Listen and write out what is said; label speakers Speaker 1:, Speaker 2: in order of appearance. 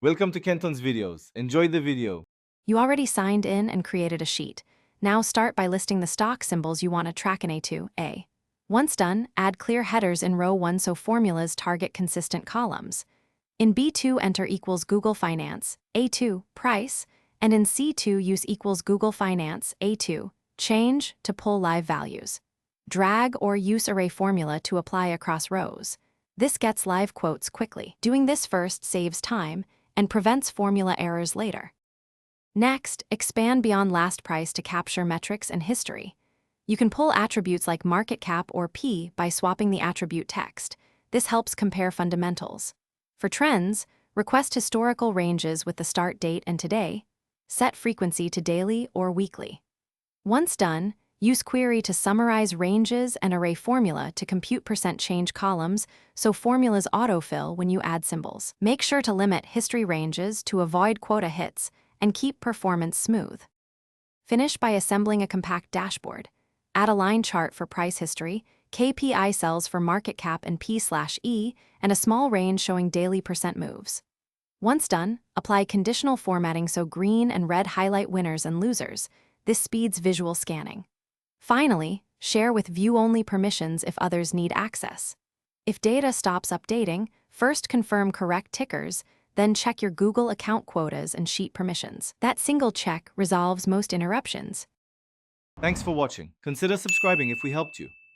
Speaker 1: Welcome to Kenton's videos. Enjoy the video.
Speaker 2: You already signed in and created a sheet. Now start by listing the stock symbols you want to track in A2. Once done, add clear headers in row 1 so formulas target consistent columns. In B2, enter equals Google Finance, A2, price, and in C2, use equals Google Finance, A2, change to pull live values. Drag or use array formula to apply across rows. This gets live quotes quickly. Doing this first saves time and prevents formula errors later. Next, expand beyond last price to capture metrics and history. You can pull attributes like market cap or P by swapping the attribute text. This helps compare fundamentals. For trends, request historical ranges with the start date and today. Set frequency to daily or weekly. Once done, use query to summarize ranges and array formula to compute percent change columns so formulas autofill when you add symbols. Make sure to limit history ranges to avoid quota hits and keep performance smooth. Finish by assembling a compact dashboard. Add a line chart for price history, KPI cells for market cap and P/E, and a small range showing daily percent moves. Once done, apply conditional formatting so green and red highlight winners and losers. This speeds visual scanning. Finally, share with view-only permissions if others need access. If data stops updating, first confirm correct tickers, then check your Google account quotas and sheet permissions. That single check resolves most interruptions.
Speaker 1: Thanks for watching. Consider subscribing if we helped you.